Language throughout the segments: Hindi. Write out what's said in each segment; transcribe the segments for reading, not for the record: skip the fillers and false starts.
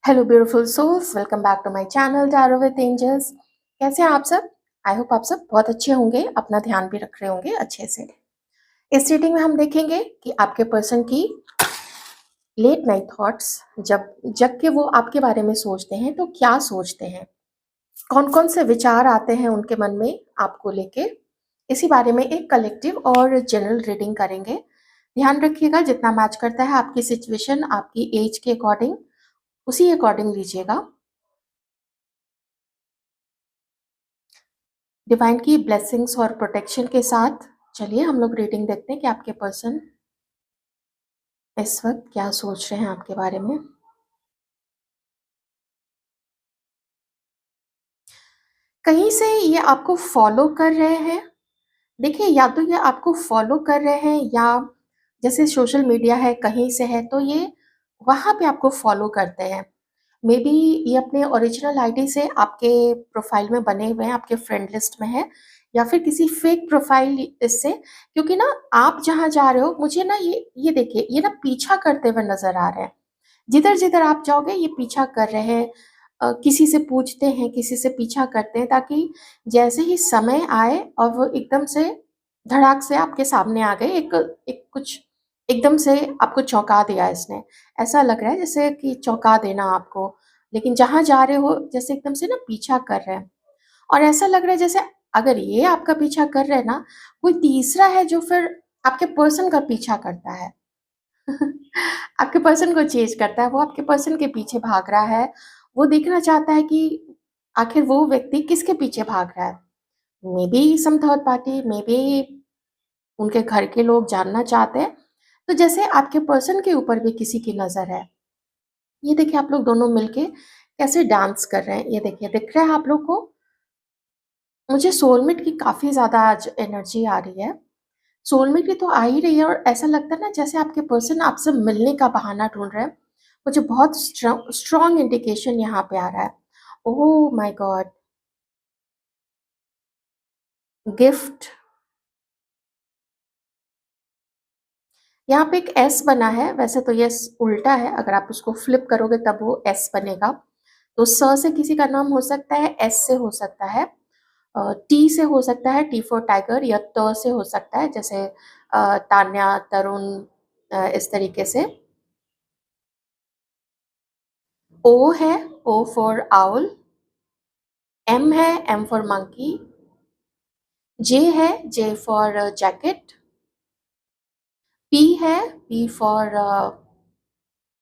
Hello beautiful souls, welcome back to my channel tarot with angels. कैसे हैं आप सब? आई होप आप सब बहुत अच्छे होंगे, अपना ध्यान भी रख रहे होंगे अच्छे से। इस रीडिंग में हम देखेंगे कि आपके पर्सन की लेट नाइट थॉट्स, जब जग के वो आपके बारे में सोचते हैं तो क्या सोचते हैं, कौन कौन से विचार आते हैं उनके मन में आपको लेके। इसी बारे में एक कलेक्टिव और जनरल रीडिंग करेंगे। ध्यान रखिएगा, जितना मैच करता है आपकी सिचुएशन, आपकी एज के अकॉर्डिंग, उसी अकॉर्डिंग लीजिएगा। डिवाइन की ब्लेसिंग्स और प्रोटेक्शन के साथ चलिए हम लोग रीडिंग देखते हैं कि आपके पर्सन इस वक्त क्या सोच रहे हैं आपके बारे में। कहीं से ये आपको फॉलो कर रहे हैं। देखिए, या तो ये आपको फॉलो कर रहे हैं या जैसे सोशल मीडिया है कहीं से है तो ये वहां पे आपको फॉलो करते हैं। मे बी ये अपने ओरिजिनल आईडी से आपके प्रोफाइल में बने हुए हैं, आपके फ्रेंड लिस्ट में है, या फिर किसी फेक प्रोफाइल इससे। क्योंकि ना आप जहां जा रहे हो, मुझे ना ये देखिए, ये ना पीछा करते हुए नजर आ रहे हैं। जिधर जिधर आप जाओगे ये पीछा कर रहे हैं। किसी से पूछते हैं, किसी से पीछा करते हैं, ताकि जैसे ही समय आए और वो एकदम से धड़ाक से आपके सामने आ गए, एक एक कुछ एकदम से आपको चौंका दिया इसने। ऐसा लग रहा है जैसे कि चौंका देना आपको, लेकिन जहां जा रहे हो जैसे एकदम से ना पीछा कर रहे हैं। और ऐसा लग रहा है जैसे अगर ये आपका पीछा कर रहे हैं ना, कोई तीसरा है जो फिर आपके पर्सन का पीछा करता है। आपके पर्सन को चेज करता है, वो आपके पर्सन के पीछे भाग रहा है। वो देखना चाहता है कि आखिर वो व्यक्ति किसके पीछे भाग रहा है। Maybe some third party, maybe उनके घर के लोग जानना चाहते हैं। तो जैसे आपके पर्सन के ऊपर भी किसी की नजर है। ये देखिए, आप लोग दोनों मिलके कैसे डांस कर रहे हैं, ये देखिए, दिख रहा है आप लोग को। मुझे सोलमेट की काफी ज्यादा आज एनर्जी आ रही है। सोलमेट की तो आ ही रही है, और ऐसा लगता है ना जैसे आपके पर्सन आपसे मिलने का बहाना ढूंढ रहे हैं। मुझे बहुत स्ट्रॉन्ग इंडिकेशन यहाँ पे आ रहा है। ओह माय गॉड, गिफ्ट। यहाँ पे एक एस बना है, वैसे तो ये उल्टा है, अगर आप उसको फ्लिप करोगे तब वो एस बनेगा। तो स से किसी का नाम हो सकता है, एस से हो सकता है, टी से हो सकता है, टी फॉर टाइगर, या त से हो सकता है, जैसे तान्या, तरुण, इस तरीके से। ओ है, ओ फॉर आउल। एम है, एम फॉर मंकी। जे है, जे फॉर जैकेट। पी है, पी फॉर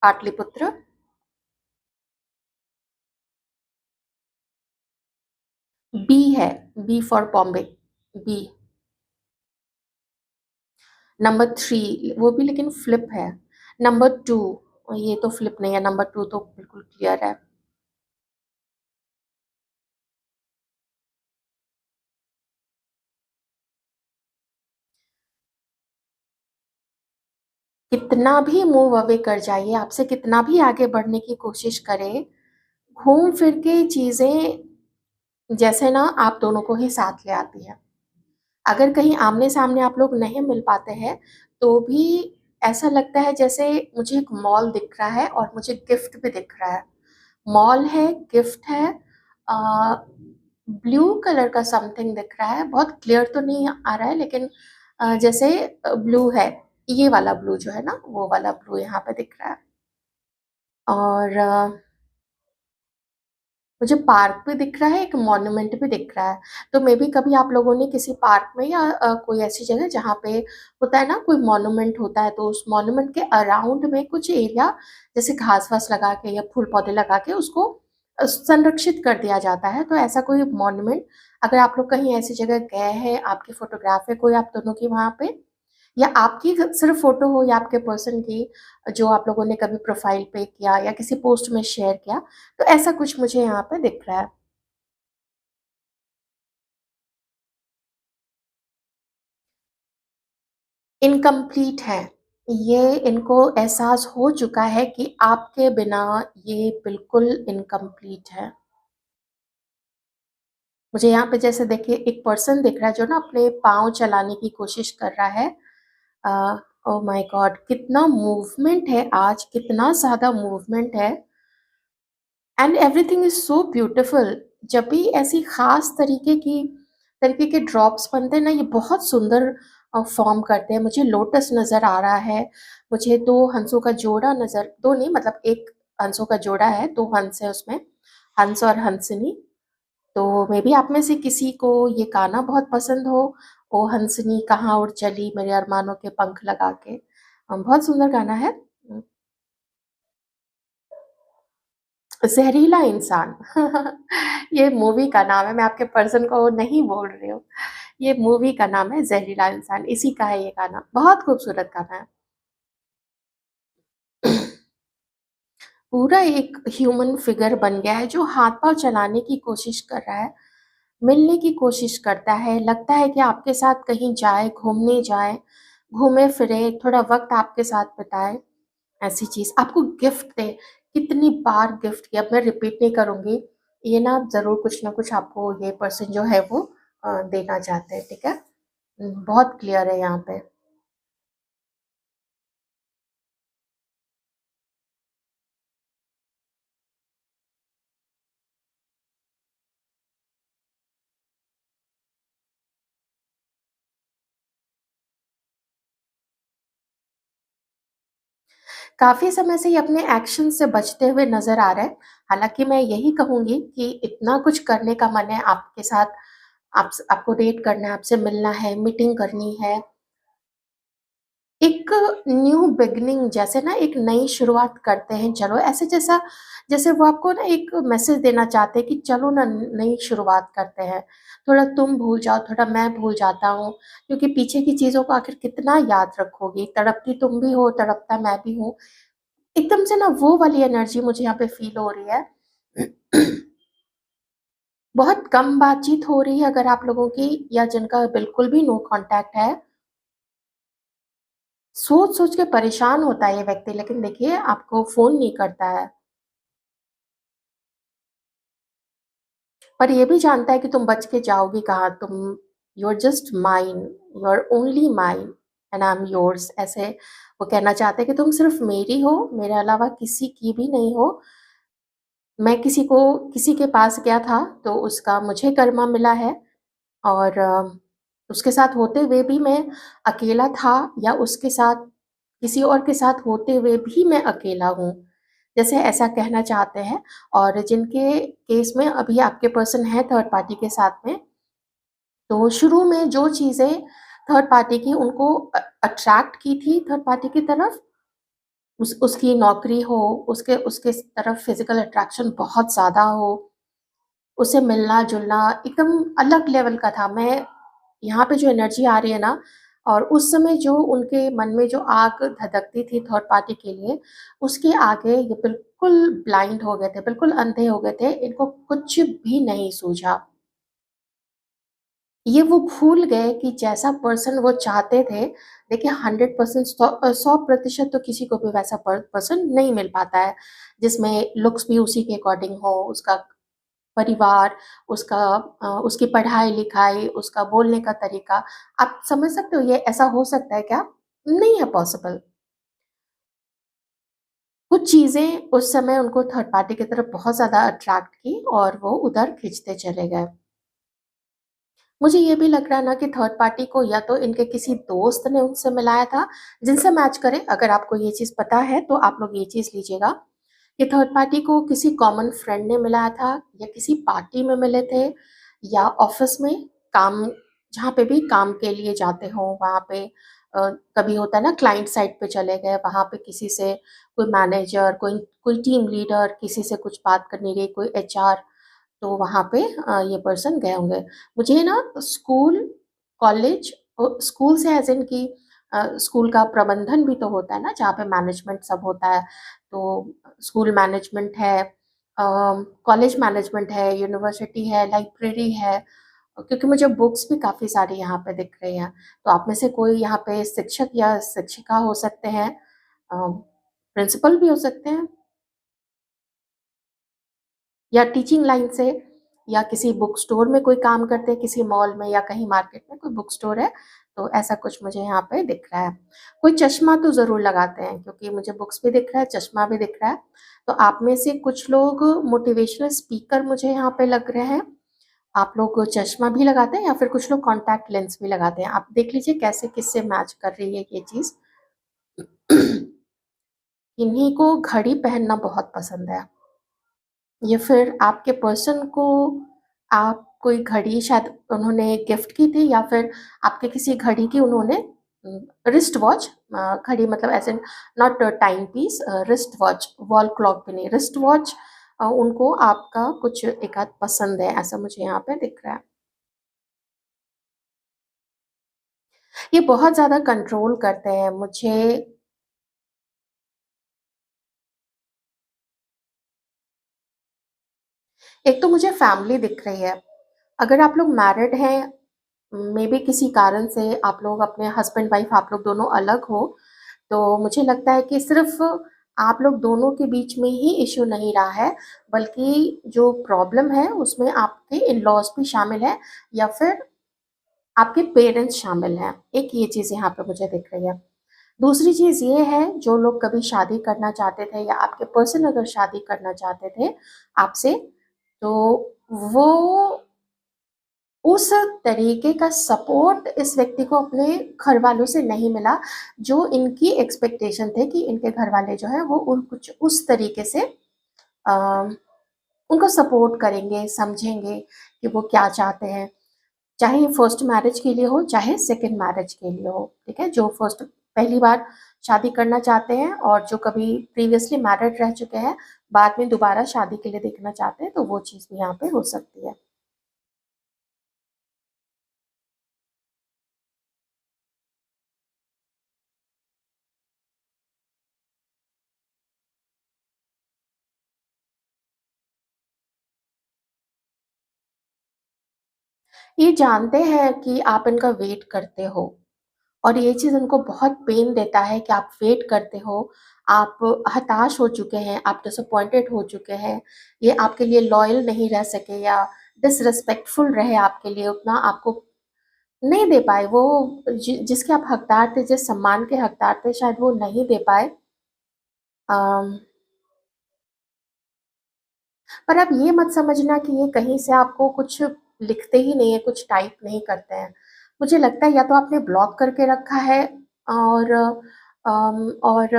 पाटलिपुत्र। बी है, B for Bombay, B. Number three, वो भी लेकिन फ्लिप है। नंबर टू, ये तो फ्लिप नहीं है, नंबर टू तो बिल्कुल क्लियर है। कितना भी मूव अवे कर जाइए, आपसे कितना भी आगे बढ़ने की कोशिश करे, घूम फिर के चीजें जैसे ना आप दोनों को ही साथ ले आती है। अगर कहीं आमने सामने आप लोग नहीं मिल पाते हैं तो भी ऐसा लगता है जैसे मुझे एक मॉल दिख रहा है और मुझे गिफ्ट भी दिख रहा है। मॉल है, गिफ्ट है, ब्लू कलर का समथिंग दिख रहा है। बहुत क्लियर तो नहीं आ रहा है, लेकिन जैसे ब्लू है, ये वाला ब्लू जो है ना, वो वाला ब्लू यहाँ पे दिख रहा है। और मुझे पार्क भी दिख रहा है, एक मॉन्यूमेंट भी दिख रहा है। तो मे बी कभी आप लोगों ने किसी पार्क में या कोई ऐसी जगह जहाँ पे होता है ना, कोई मॉन्यूमेंट होता है, तो उस मॉन्यूमेंट के अराउंड में कुछ एरिया जैसे घास वास लगा के या फूल पौधे लगा के उसको संरक्षित कर दिया जाता है। तो ऐसा कोई मॉन्यूमेंट, अगर आप लोग कहीं ऐसी जगह गए हैं, आपकी फोटोग्राफ है कोई आप दोनों की वहां पे, या आपकी सिर्फ फोटो हो, या आपके पर्सन की जो आप लोगों ने कभी प्रोफाइल पे किया या किसी पोस्ट में शेयर किया, तो ऐसा कुछ मुझे यहाँ पे दिख रहा है। इनकम्प्लीट है। ये इनको एहसास हो चुका है कि आपके बिना ये बिल्कुल इनकम्प्लीट है। मुझे यहाँ पे जैसे देखिए एक पर्सन दिख रहा है जो ना अपने पाँव चलाने की कोशिश कर रहा है। ओ माय गॉड, कितना मूवमेंट है आज, कितना ज्यादा मूवमेंट है। And everything is so beautiful. जब भी ऐसी ख़ास तरीके के ड्रॉप्स बनते हैं ना, ये बहुत सुंदर फ़ॉर्म करते हैं। मुझे लोटस नज़र आ रहा है, मुझे 2 हंसों का जोड़ा नज़र 2 नहीं मतलब 1 हंसों का जोड़ा है, 2 हंस हैं उसमें, हंस और हंसिनी। तो मे बी आप में से किसी को ये गाना बहुत पसंद हो, ओ हंसनी कहाँ उड़ चली मेरे अरमानों के पंख लगा के। बहुत सुंदर गाना है। ज़हरीला इंसान ये मूवी का नाम है, मैं आपके पर्सन को नहीं बोल रही हूँ। ये मूवी का नाम है ज़हरीला इंसान, इसी का है ये गाना, बहुत खूबसूरत गाना है। पूरा एक ह्यूमन फिगर बन गया है जो हाथ-पाँव चलाने की कोशिश कर रहा है, मिलने की कोशिश करता है, लगता है कि आपके साथ कहीं जाए, घूमने जाए, घूमे-फिरे, थोड़ा वक़्त आपके साथ बिताए, ऐसी चीज़। आपको गिफ्ट दे, कितनी बार गिफ्ट किया, अब मैं रिपीट नहीं करूँगी, ये ना ज़रूर कुछ ना कुछ आपको ये पर्सन जो है वो देना चाहते हैं, ठीक है? बहुत क्लियर है यहाँ पे। काफ़ी समय से ये अपने एक्शन से बचते हुए नज़र आ रहा है। हालाँकि मैं यही कहूँगी कि इतना कुछ करने का मन है आपके साथ, आपको डेट करना है, आपसे मिलना है, मीटिंग करनी है। एक न्यू बिगिनिंग जैसे ना एक नई शुरुआत करते हैं, चलो ऐसे जैसा जैसे वो आपको ना एक मैसेज देना चाहते हैं कि चलो ना नई शुरुआत करते हैं। थोड़ा तुम भूल जाओ, थोड़ा मैं भूल जाता हूँ, क्योंकि पीछे की चीज़ों को आखिर कितना याद रखोगी? तड़पती तुम भी हो, तड़पता मैं भी हूँ। एकदम से ना वो वाली एनर्जी मुझे यहाँ पे फ़ील हो रही है। बहुत कम बातचीत हो रही है अगर आप लोगों की, या जिनका बिल्कुल भी नो कॉन्टैक्ट है। सोच-सोच के परेशान होता है ये व्यक्ति, लेकिन देखिए आपको फ़ोन नहीं करता है, पर ये भी जानता है कि तुम बच के जाओगी कहाँ, you are just mine, you are only mine and I am yours. ऐसे वो कहना चाहते हैं कि तुम सिर्फ़ मेरी हो, मेरे अलावा किसी की भी नहीं हो। मैं किसी के पास गया था, तो उसका मुझे कर्मा मिला है, और उसके साथ होते हुए भी मैं अकेला था, या उसके साथ किसी और के साथ होते हुए भी मैं अकेला हूँ। जैसे ऐसा कहना चाहते हैं, और जिनके केस में अभी आपके पर्सन है थर्ड पार्टी के साथ में, तो शुरू में जो चीज़ें थर्ड पार्टी की उनको अट्रैक्ट की थी थर्ड पार्टी की तरफ, उसकी नौकरी हो, उसके उसके तरफ फिज़िकल अट्रैक्शन बहुत ज़्यादा हो, उससे मिलना-जुलना एकदम अलग लेवल का था। मैं यहाँ पे जो एनर्जी आ रही है ना, और उस समय जो उनके मन में जो आग धधकती थी थर्ड पार्टी के लिए, उसके आगे ये बिल्कुल ब्लाइंड हो गए थे, बिल्कुल अंधे हो गए थे, इनको कुछ भी नहीं सूझा। ये वो भूल गए कि जैसा पर्सन वो चाहते थे, देखिए 100% 100% तो किसी को भी वैसा पर्सन नहीं मिल पाता है, जिसमें लुक्स भी उसी के अकॉर्डिंग हो, उसका परिवार, उसकी पढ़ाई-लिखाई, उसका बोलने का तरीका। आप समझ सकते हो ये ऐसा हो सकता है क्या? नहीं है पॉसिबल। कुछ चीज़ें उस समय उनको थर्ड पार्टी की तरफ बहुत ज़्यादा अट्रैक्ट की, और वो उधर खिंचते चले गए। मुझे ये भी लग रहा है ना कि थर्ड पार्टी को या तो इनके किसी दोस्त ने उनसे मिलाया था, जिनसे मैच करे। अगर आपको ये चीज़ पता है तो आप लोग ये चीज़ लीजिएगा कि थर्ड पार्टी को किसी कॉमन फ्रेंड ने मिलाया था, या किसी पार्टी में मिले थे, या ऑफ़िस में काम, जहाँ पे भी काम के लिए जाते हों वहाँ पे, कभी होता है ना क्लाइंट साइड पे चले गए, वहाँ पे किसी से, कोई मैनेजर, कोई कोई टीम लीडर किसी से कुछ बात करनी रही, कोई एचआर, तो वहाँ पे ये पर्सन गए होंगे। मुझे ना स्कूल, कॉलेज, स्कूल से एज़ इन कि स्कूल का प्रबंधन भी तो होता है ना, जहाँ पे मैनेजमेंट सब होता है। तो स्कूल मैनेजमेंट है, कॉलेज मैनेजमेंट है, यूनिवर्सिटी है, लाइब्रेरी है, क्योंकि मुझे बुक्स भी काफ़ी सारी यहाँ पे दिख रही हैं। तो आप में से कोई यहाँ पे शिक्षक या शिक्षिका हो सकते हैं, प्रिंसिपल भी हो सकते हैं, या टीचिंग लाइन से, या किसी बुक स्टोर में कोई काम करते हैं, किसी मॉल में या कहीं मार्केट में कोई बुक स्टोर है, तो ऐसा कुछ मुझे यहाँ पे दिख रहा है। कोई चश्मा तो ज़रूर लगाते हैं क्योंकि मुझे बुक्स भी दिख रहा है, चश्मा भी दिख रहा है। तो आप में से कुछ लोग मोटिवेशनल स्पीकर मुझे यहाँ पे लग रहे हैं। आप लोग चश्मा भी लगाते हैं या फिर कुछ लोग कॉन्टैक्ट लेंस भी लगाते हैं। आप देख लीजिए कैसे किससे मैच कर रही है ये चीज़। इन्हीं को घड़ी पहनना बहुत पसंद है। या फिर आपके पर्सन को आप कोई घड़ी शायद उन्होंने गिफ्ट की थी या फिर आपके किसी घड़ी की उन्होंने रिस्ट वॉच, घड़ी मतलब as in not timepiece, wrist watch, wall clock भी नहीं, रिस्ट वॉच, उनको आपका कुछ एक आध पसंद है, ऐसा मुझे यहाँ पे दिख रहा है। ये बहुत ज़्यादा कंट्रोल करते हैं मुझे। एक तो मुझे फैमिली दिख रही है। अगर आप लोग मैरिड हैं, मे बी किसी कारण से आप लोग अपने हस्बैंड वाइफ आप लोग दोनों अलग हो, तो मुझे लगता है कि सिर्फ आप लोग दोनों के बीच में ही इश्यू नहीं रहा है, बल्कि जो प्रॉब्लम है उसमें आपके इन लॉज भी शामिल है या फिर आपके पेरेंट्स शामिल हैं। एक ये चीज़ यहाँ पे मुझे दिख रही है। दूसरी चीज़ ये है, जो लोग कभी शादी करना चाहते थे या आपके पर्सन अगर शादी करना चाहते थे आपसे, तो वो उस तरीके का सपोर्ट इस व्यक्ति को अपने घर वालों से नहीं मिला, जो इनकी एक्सपेक्टेशन थे कि इनके घर वाले जो है वो उन कुछ उस तरीके से अ, उनको सपोर्ट करेंगे, समझेंगे कि वो क्या चाहते हैं। चाहे ये फर्स्ट मैरिज के लिए हो, चाहे सेकंड मैरिज के लिए हो, ठीक है? जो फर्स्ट पहली बार शादी करना चाहते हैं और जो कभी प्रीवियसली मैरिड रह चुके हैं, बाद में दोबारा शादी के लिए देखना चाहते हैं, तो वो चीज़ भी यहाँ पे हो सकती है। ये जानते हैं कि आप इनका वेट करते हो और ये चीज़ उनको बहुत पेन देता है कि आप वेट करते हो, आप हताश हो चुके हैं, आप डिसअपॉइंटेड हो चुके हैं, ये आपके लिए लॉयल नहीं रह सके या डिसरिस्पेक्टफुल रहे आपके लिए, उतना आपको नहीं दे पाए। वो जिसके आप हकदार थे, जिस सम्मान के हकदार थे, शायद वो नहीं दे पाए। अम, पर आप ये मत समझना कि ये कहीं से आपको कुछ लिखते ही नहीं है, कुछ टाइप नहीं करते हैं। मुझे लगता है या तो आपने ब्लॉक करके रखा है और और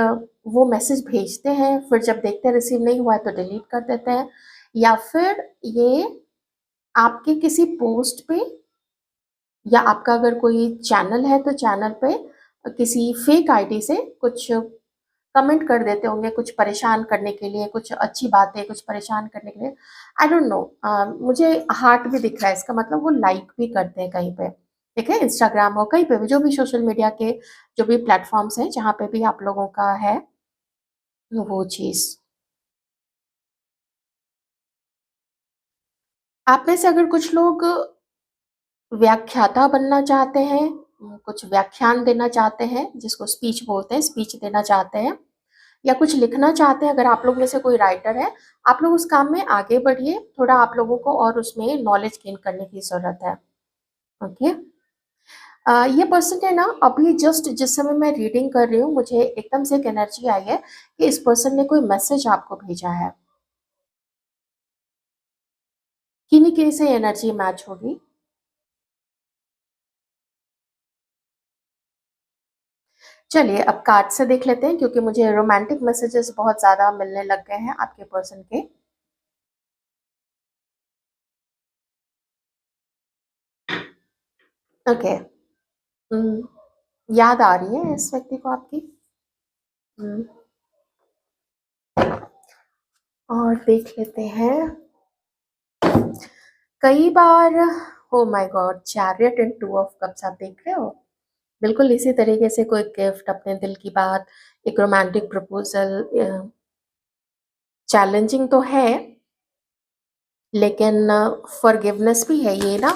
वो मैसेज भेजते हैं, फिर जब देखते हैं रिसीव नहीं हुआ है तो डिलीट कर देते हैं, या फिर ये आपके किसी पोस्ट पे या आपका अगर कोई चैनल है तो चैनल पे किसी फेक आईडी से कुछ कमेंट कर देते होंगे, कुछ परेशान करने के लिए, कुछ अच्छी बातें, कुछ परेशान करने के लिए। आई डोंट नो, मुझे हार्ट भी दिख रहा है, इसका मतलब वो लाइक भी करते हैं कहीं पे, ठीक है? इंस्टाग्राम हो, कहीं पे भी, जो भी सोशल मीडिया के जो भी प्लेटफ़ॉर्म्स हैं, जहाँ पे भी आप लोगों का है, वो चीज़। आप में से अगर कुछ लोग व्याख्याता बनना चाहते हैं, कुछ व्याख्यान देना चाहते हैं, जिसको स्पीच बोलते हैं, स्पीच देना चाहते हैं या कुछ लिखना चाहते हैं, अगर आप लोग में से कोई राइटर है, आप लोग उस काम में आगे बढ़िए, थोड़ा आप लोगों को और उसमें नॉलेज गेन करने की ज़रूरत है, ओके? ये पर्सन है ना, अभी जस्ट जिस समय मैं रीडिंग कर रही हूँ, मुझे एकदम से एक एनर्जी आई है कि इस पर्सन ने कोई मैसेज आपको भेजा है। किन्हीं-किन्हीं से एनर्जी मैच होगी। चलिए अब कार्ड से देख लेते हैं क्योंकि मुझे रोमांटिक मैसेजेस बहुत ज़्यादा मिलने लग गए हैं आपके पर्सन के। ओके, उम, याद आ रही है इस व्यक्ति को आपकी? हुँ, और देख लेते हैं। कई बार, oh my god! Chariot and two of cups आप देख रहे हो? बिल्कुल इसी तरीके से कोई गिफ्ट, अपने दिल की बात, एक रोमांटिक प्रपोज़ल, चैलेंजिंग तो है, लेकिन फॉरगिवनेस भी है ये ना।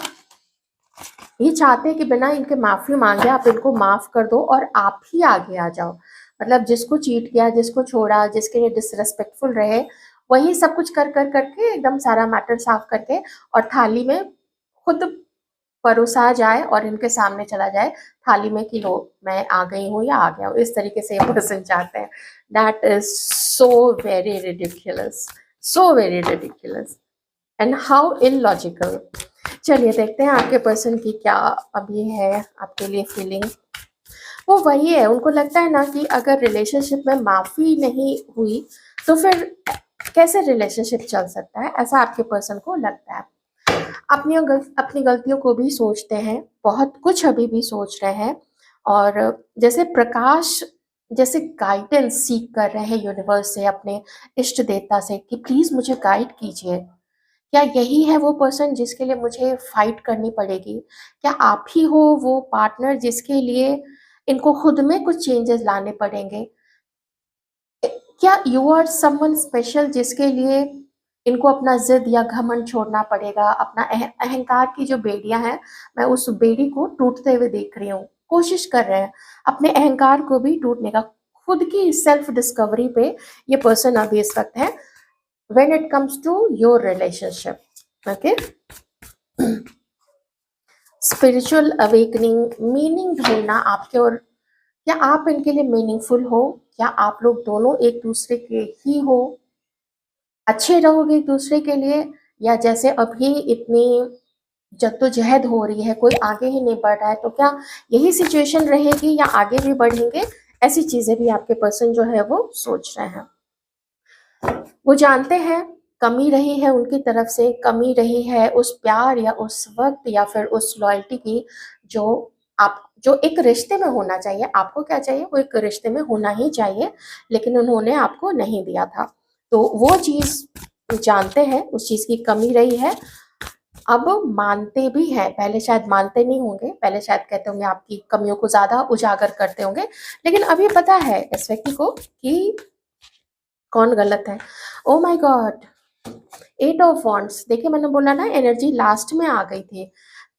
ये चाहते हैं कि बिना इनके माफ़ी माँगे आप इनको माफ़ कर दो और आप ही आगे आ जाओ। मतलब जिसको चीट किया, जिसको छोड़ा, जिसके लिए डिसरिस्पेक्टफुल रहे, वही सब कुछ कर करके एकदम सारा मैटर साफ करके और थाली में खुद परोसा जाए और इनके सामने चला जाए थाली में कि लो मैं आ गई हूँ या आ गया हूँ, इस तरीके से ये पर्सन चाहते हैं। That is so very ridiculous, so very ridiculous and how illogical. चलिए देखते हैं आपके पर्सन की क्या अभी है आपके लिए फीलिंग। वो वही है, उनको लगता है ना कि अगर रिलेशनशिप में माफी नहीं हुई तो फिर कैसे रिलेशनशिप चल सकता है, ऐसा आपके पर्सन को लगता है। अपनी गलतियों को भी सोचते हैं, बहुत कुछ अभी भी सोच रहे हैं। और जैसे प्रकाश जैसे गाइडेंस सीख कर रहे हैं यूनिवर्स से, अपने इष्ट देवता से कि प्लीज मुझे गाइड कीजिए। क्या यही है वो पर्सन जिसके लिए मुझे फाइट करनी पड़ेगी? क्या आप ही हो वो पार्टनर जिसके लिए इनको खुद में कुछ चेंजेस लाने पड़ेंगे? क्या यू आर समवन स्पेशल जिसके लिए इनको अपना जिद या घमंड छोड़ना पड़ेगा? अपना अहंकार की जो बेड़ियां हैं, मैं उस बेड़ी को टूटते हुए देख रही हूँ। कोशिश कर रहे हैं अपने अहंकार को भी टूटने का, खुद की सेल्फ डिस्कवरी पे ये पर्सन अभी इस वक्त है when it comes to your relationship. Okay, spiritual awakening, meaning ढूंढना आपके, और क्या आप इनके लिए मीनिंगफुल हो? क्या आप लोग दोनों एक दूसरे के ही हो? अच्छे रहोगे एक दूसरे के लिए, या जैसे अभी इतनी जद्दोजहद हो रही है, कोई आगे ही नहीं बढ़ रहा है, तो क्या यही सिचुएशन रहेगी या आगे भी बढ़ेंगे? ऐसी चीजें भी आपके पर्सन जो है वो सोच रहे हैं। वो जानते हैं कमी रही है उनकी तरफ से, कमी रही है उस प्यार या उस वक्त या फिर उस लॉयल्टी की जो आप जो एक रिश्ते में होना चाहिए। आपको क्या चाहिए? वो एक रिश्ते में होना ही चाहिए, लेकिन उन्होंने आपको नहीं दिया था। तो वो चीज जानते हैं, उस चीज की कमी रही है। अब मानते भी हैं, पहले शायद मानते नहीं होंगे, पहले शायद कहते होंगे आपकी कमियों को ज्यादा उजागर करते होंगे, लेकिन अभी पता है इस व्यक्ति को कि कौन गलत है। Oh my God, 8 of wands, देखिए मैंने बोला ना एनर्जी लास्ट में आ गई थी।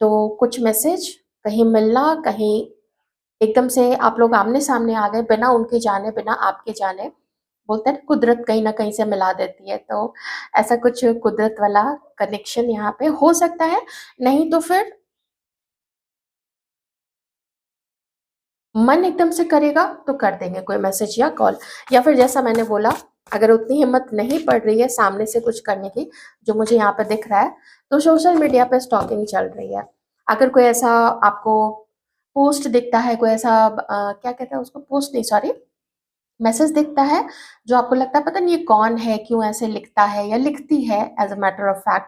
तो कुछ मैसेज कहीं मिलना, कहीं एकदम से आप लोग आमने सामने आ गए बिना उनके जाने, बिना आपके जाने। बोलते हैं कुदरत कहीं ना कहीं से मिला देती है, तो ऐसा कुछ कुदरत वाला कनेक्शन यहाँ पे हो सकता है। नहीं तो फिर मन एकदम से करेगा तो कर देंगे कोई मैसेज या कॉल, या फिर जैसा मैंने बोला, अगर उतनी हिम्मत नहीं पड़ रही है सामने से कुछ करने की, जो मुझे यहाँ पे दिख रहा है, तो सोशल मीडिया पे स्टॉकिंग चल रही है। अगर कोई ऐसा आपको पोस्ट दिखता है, कोई ऐसा क्या कहते हैं उसको, पोस्ट नहीं सॉरी, मैसेज दिखता है जो आपको लगता है पता नहीं ये कौन है, क्यों ऐसे लिखता है या लिखती है as a matter of fact,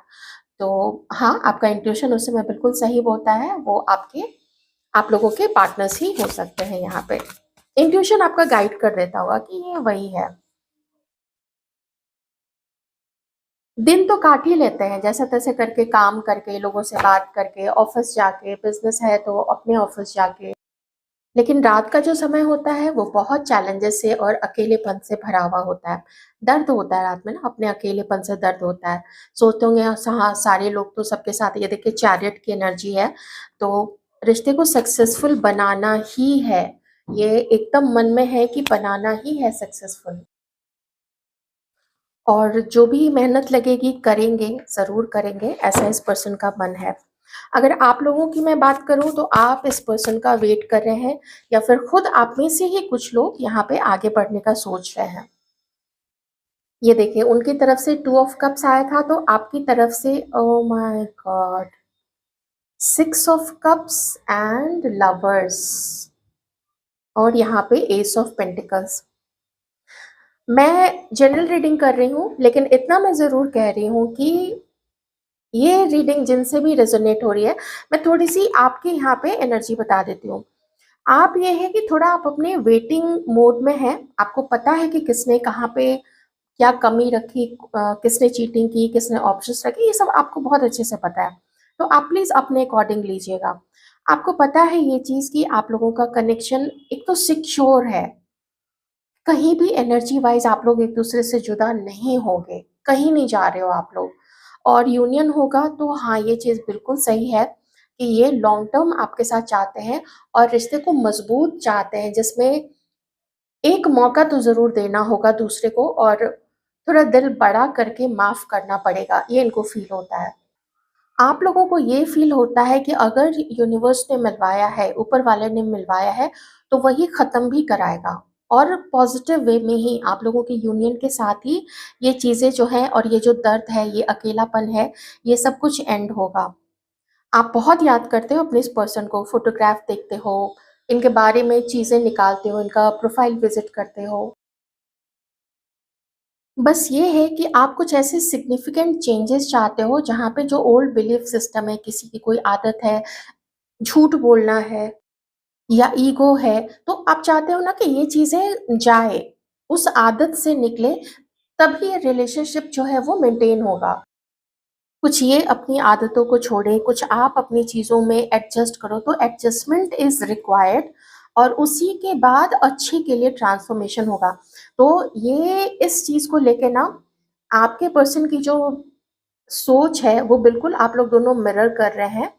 तो हाँ, आपका इंट्यूशन उस समय बिल्कुल सही बोलता है, वो आपके आप लोगों के पार्टनर्स ही हो सकते हैं। यहाँ पे इंट्यूशन आपका गाइड कर देता होगा कि ये वही है। दिन तो काट ही लेते हैं जैसे तैसे करके, काम करके, लोगों से बात करके, ऑफिस जाके, बिजनेस है तो अपने ऑफिस जाके। लेकिन रात का जो समय होता है वो बहुत चैलेंजेस से और अकेलेपन से भरा हुआ होता है। दर्द होता है रात में ना, अपने अकेलेपन से दर्द होता है। सोचते होंगे हाँ सारे लोग तो सबके साथ, ये देखिए चैरियट की एनर्जी है, तो रिश्ते को सक्सेसफुल बनाना ही है, ये एकदम मन में है कि बनाना ही है सक्सेसफुल। और जो भी मेहनत लगेगी करेंगे, ज़रूर करेंगे, ऐसा इस पर्सन का मन है। अगर आप लोगों की मैं बात करूँ तो आप इस पर्सन का वेट कर रहे हैं, या फिर खुद आप में से ही कुछ लोग यहाँ पे आगे बढ़ने का सोच रहे हैं। ये देखिए उनकी तरफ से 2 ऑफ कप्स आया था, तो आपकी तरफ से oh my God 6 of cups and lovers, और यहाँ पे एस ऑफ पेंटिकल्स। मैं जनरल रीडिंग कर रही हूँ, लेकिन इतना मैं ज़रूर कह रही हूँ कि ये रीडिंग जिनसे भी रेजोनेट हो रही है, मैं थोड़ी सी आपके यहाँ पे एनर्जी बता देती हूँ। आप ये है कि थोड़ा आप अपने वेटिंग मोड में हैं, आपको पता है कि किसने कहाँ पे क्या कमी रखी, किसने चीटिंग की, किसने ऑप्शंस रखे, ये सब आपको बहुत अच्छे से पता है। तो आप प्लीज अपने अकॉर्डिंग लीजिएगा। आपको पता है ये चीज कि आप लोगों का कनेक्शन एक तो सिक्योर है, कहीं भी एनर्जी वाइज आप लोग एक दूसरे से जुदा नहीं होंगे, कहीं नहीं जा रहे हो आप लोग। और यूनियन होगा तो हाँ, ये चीज़ बिल्कुल सही है कि ये लॉन्ग टर्म आपके साथ चाहते हैं और रिश्ते को मजबूत चाहते हैं, जिसमें एक मौका तो ज़रूर देना होगा दूसरे को, और थोड़ा दिल बड़ा करके माफ़ करना पड़ेगा, ये इनको फील होता है। आप लोगों को ये फ़ील होता है कि अगर यूनिवर्स ने मिलवाया है, ऊपर वाले ने मिलवाया है, तो वही ख़त्म भी कराएगा और पॉज़िटिव वे में ही आप लोगों के यूनियन के साथ ही ये चीज़ें जो हैं और ये जो दर्द है, ये अकेलापन है, ये सब कुछ एंड होगा। आप बहुत याद करते हो अपने इस पर्सन को, फ़ोटोग्राफ देखते हो, इनके बारे में चीज़ें निकालते हो, इनका प्रोफ़ाइल विज़िट करते हो। बस ये है कि आप कुछ ऐसे सिग्निफिकेंट चेंजेस चाहते हो जहाँ पे जो ओल्ड बिलीफ सिस्टम है, किसी की कोई आदत है, झूठ बोलना है या ईगो है, तो आप चाहते हो ना कि ये चीज़ें जाए, उस आदत से निकले, तभी ये रिलेशनशिप जो है वो मेंटेन होगा। कुछ ये अपनी आदतों को छोड़ें, कुछ आप अपनी चीज़ों में एडजस्ट करो, तो एडजस्टमेंट इज़ रिक्वायर्ड और उसी के बाद अच्छे के लिए ट्रांसफॉर्मेशन होगा। तो ये इस चीज़ को लेके ना आपके पर्सन की जो सोच है, वो बिल्कुल आप लोग दोनों मिरर कर रहे हैं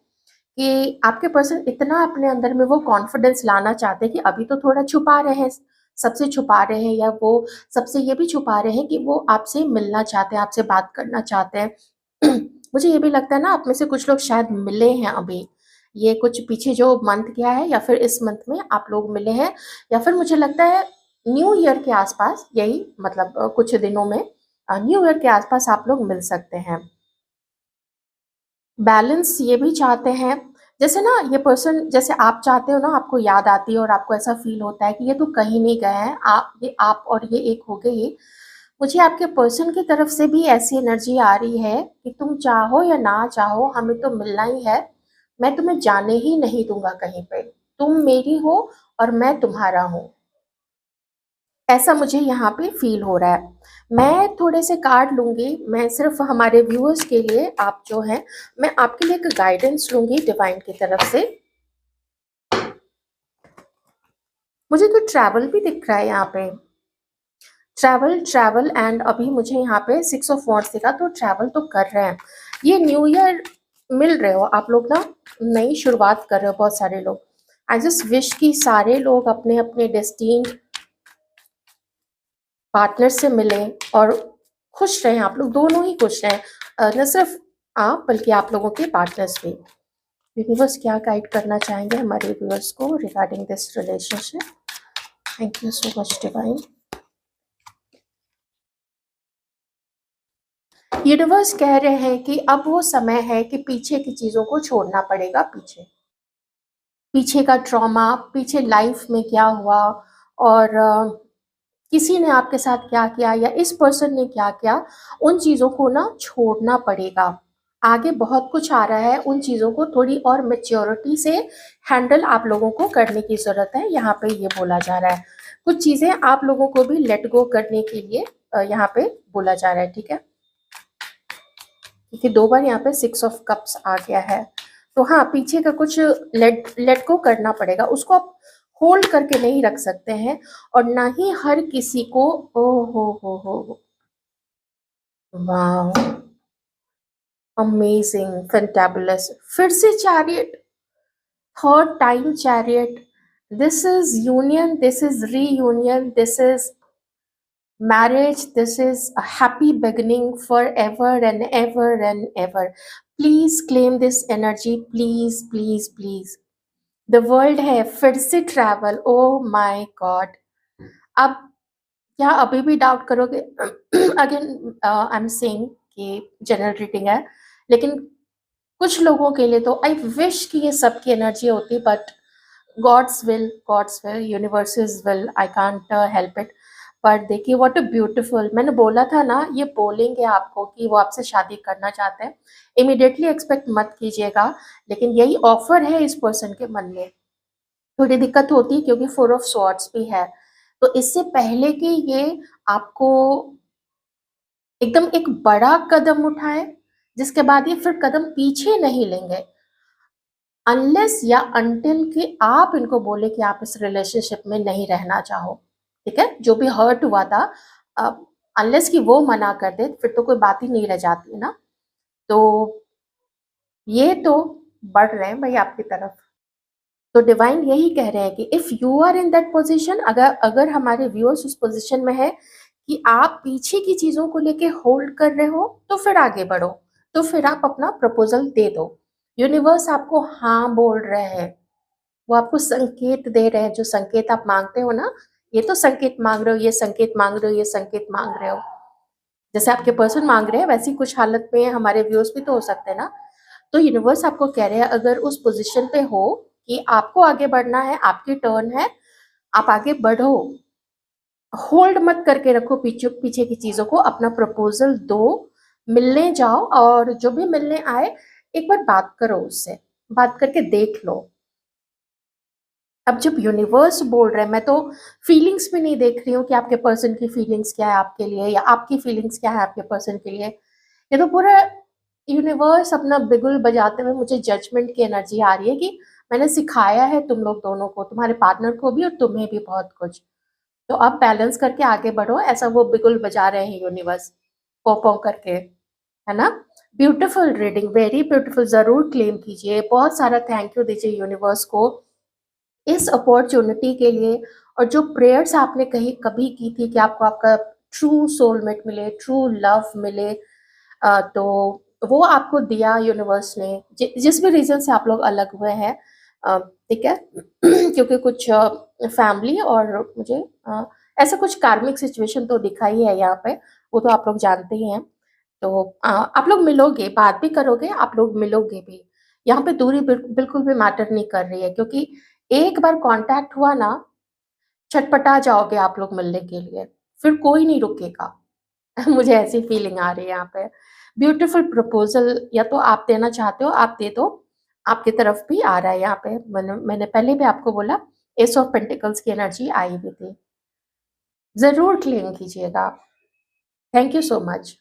कि आपके पर्सन इतना अपने अंदर में वो कॉन्फिडेंस लाना चाहते हैं कि अभी तो थोड़ा छुपा रहे हैं, सबसे छुपा रहे हैं या वो सबसे ये भी छुपा रहे हैं कि वो आपसे मिलना चाहते हैं, आपसे बात करना चाहते हैं। मुझे ये भी लगता है ना आप में से कुछ लोग शायद मिले हैं अभी, ये कुछ पीछे जो मंथ गया है या फिर इस मंथ में आप लोग मिले हैं या फिर मुझे लगता है न्यू ईयर के आस-पास यही मतलब कुछ दिनों में न्यू ईयर के आस-पास आप लोग मिल सकते हैं। बैलेंस ये भी चाहते हैं, जैसे ना ये पर्सन जैसे आप चाहते हो ना आपको याद आती है और आपको ऐसा फ़ील होता है कि ये तो कहीं नहीं गए हैं, आप और ये एक हो गए ये। मुझे आपके पर्सन की तरफ से भी ऐसी एनर्जी आ रही है कि तुम चाहो या ना चाहो हमें तो मिलना ही है। मैं तुम्हें जाने ही नहीं दूँगा कहीं पे। तुम मेरी हो और मैं तुम्हारा हूँ। ऐसा मुझे यहाँ पे फ़ील हो रहा है। मैं थोड़े से कार्ड लूँगी, मैं सिर्फ़ हमारे व्यूअर्स के लिए आप जो हैं, मैं आपके लिए एक गाइडेंस लूँगी डिवाइन की तरफ से। मुझे तो ट्रैवल भी दिख रहा है यहाँ पे। ट्रैवल, ट्रैवल एंड अभी मुझे यहाँ पे 6 ऑफ वॉन्ड्स दिखा तो ट्रैवल तो कर रहे हैं। ये न्यू ईयर मिल रहे हो आप लोग ना, नई शुरुआत कर रहे हो बहुत सारे लोग। आई जस्ट विश कि सारे लोग अपने-अपने डेस्टिन्ड पार्टनर से मिलें और खुश रहें, आप लोग दोनों ही खुश रहें। न सिर्फ आप बल्कि आप लोगों के पार्टनर्स भी। यूनिवर्स क्या गाइड करना चाहेंगे हमारे व्यूअर्स को regarding this relationship? Thank you so much divine. Universe कह रहे हैं कि अब वो समय है कि पीछे की चीज़ों को छोड़ना पड़ेगा पीछे। पीछे का ट्रॉमा, पीछे लाइफ में क्या हुआ और किसी ने आपके साथ क्या किया या इस पर्सन ने क्या किया, उन चीज़ों को ना छोड़ना पड़ेगा। आगे बहुत कुछ आ रहा है, उन चीज़ों को थोड़ी और मैच्योरिटी से हैंडल आप लोगों को करने की ज़रूरत है, यहाँ पे ये बोला जा रहा है। कुछ चीज़ें आप लोगों को भी लेट गो करने के लिए यहाँ पे बोला जा रहा है, ठीक है? क्योंकि 2 बार यहाँ पे 6 ऑफ कप्स आ गया है। तो हाँ, पीछे का कुछ लेट लेट गो करना पड़ेगा, उसको आप होल्ड करके नहीं रख सकते हैं और ना ही हर किसी को ओह हो! वॉव! अमेजिंग, फैंटाबुलस फिर से chariot, third time chariot. This is union, this is reunion, this is marriage, this is a happy beginning forever and ever and ever. Please claim this energy, please, please, please. The world है फिर से ट्रैवल, oh my god. अब क्या अभी भी डाउट करोगे? अगेन आई एम सेइंग कि जनरल रीडिंग है, लेकिन कुछ लोगों के लिए तो आई विश कि ये सबकी एनर्जी होती, but God's will, universes will, I can't help it. पर देखिए व्हाट अ ब्यूटीफुल, मैंने बोला था ना ये बोलेंगे आपको कि वो आपसे शादी करना चाहते हैं। इमीडिएटली एक्सपेक्ट मत कीजिएगा, लेकिन यही ऑफर है इस पर्सन के मन में। थोड़ी दिक्कत होती है क्योंकि 4 ऑफ स्वॉर्ड्स भी है। तो इससे पहले कि ये आपको एकदम एक बड़ा कदम उठाएँ, जिसके बाद ये फिर कदम पीछे नहीं लेंगे। अनलेस या अंटिल कि आप इनको बोले कि आप इस रिलेशनशिप में नहीं रहना चाहो, ठीक है? जो भी हर्ट हुआ था अ, अनलेस कि वो मना कर दे, फिर तो कोई बात ही नहीं रह जाती है ना। तो ये तो बढ़ रहे हैं भाई आपकी तरफ। तो डिवाइन यही कह रहे हैं कि if you are in that position, अगर अगर हमारे व्यूअर्स उस पोज़ीशन में है कि आप पीछे की चीज़ों को लेके होल्ड कर रहे हो, तो फिर आगे बढ़ो। तो फिर आप अपना प्रपोज़ल दे दो। यूनिवर्स आपको हाँ बोल रहे हैं, वो आपको संकेत दे रहे हैं, जो संकेत आप माँगते हो ना, ये तो संकेत माँग रहे हो, ये संकेत माँग रहे हो, ये संकेत माँग रहे हो। जैसे आपके पर्सन माँग रहे हैं, वैसी कुछ हालत में हमारे व्यूअर्स भी तो हो सकते हैं ना। तो यूनिवर्स आपको कह रहे हैं अगर उस पोज़ीशन पे हो कि आपको आगे बढ़ना है, आपकी टर्न है, आप आगे बढ़ो। होल्ड मत करके रखो पीछे पीछे की चीज़ों को, अपना प्रपोज़ल दो, मिलने जाओ और जो भी मिलने आए, एक बार बात करो उससे, बात करके देख लो। अब जब यूनिवर्स बोल रहा है, मैं तो फीलिंग्स भी नहीं देख रही हूँ कि आपके पर्सन की फीलिंग्स क्या है आपके लिए या आपकी फीलिंग्स क्या है आपके पर्सन के लिए। ये तो पूरा यूनिवर्स अपना बिगुल बजाते हुए मुझे जजमेंट की एनर्जी आ रही है कि मैंने सिखाया है तुम लोग दोनों को, तुम्हारे पार्टनर को भी और तुम्हें भी बहुत कुछ। तो आप बैलेंस करके आगे बढ़ो, ऐसा वो बिगुल बजा रहे हैं यूनिवर्स, पौ पौ करके, है ना? ब्यूटीफुल रीडिंग, वेरी ब्यूटीफुल, ज़रूर क्लेम कीजिए। बहुत सारा थैंक यू दीजिए यूनिवर्स को इस अपॉर्च्युनिटी के लिए, और जो प्रेयर्स आपने कहीं कभी की थी कि आपको आपका ट्रू सोलमेट मिले, ट्रू लव मिले, तो वो आपको दिया यूनिवर्स ने, जिस भी रीज़न से आप लोग अलग हुए हैं, ठीक है? क्योंकि कुछ फैमिली और मुझे ऐसा कुछ कार्मिक सिचुएशन तो दिखा ही है यहाँ पे, वो तो आप लोग जानते ही हैं। तो आप लोग मिलोगे, बात भी करोगे, आप लोग मिलोगे भी। यहाँ पे दूरी बिल्कुल भी मैटर नहीं कर रही है, क्योंकि एक बार कॉन्टैक्ट हुआ ना, छटपटा जाओगे आप लोग मिलने के लिए, फिर कोई नहीं रुकेगा। मुझे ऐसी फीलिंग आ रही है यहाँ पे। ब्यूटीफुल प्रपोज़ल या तो आप देना चाहते हो, आप दे दो, आपकी तरफ भी आ रहा है यहाँ पे। मैंने मैंने पहले भी आपको बोला, एस ऑफ पेंटिकल्स की एनर्जी आई हुई थी। ज़रूर क्लेम कीजिएगा। Thank you so much.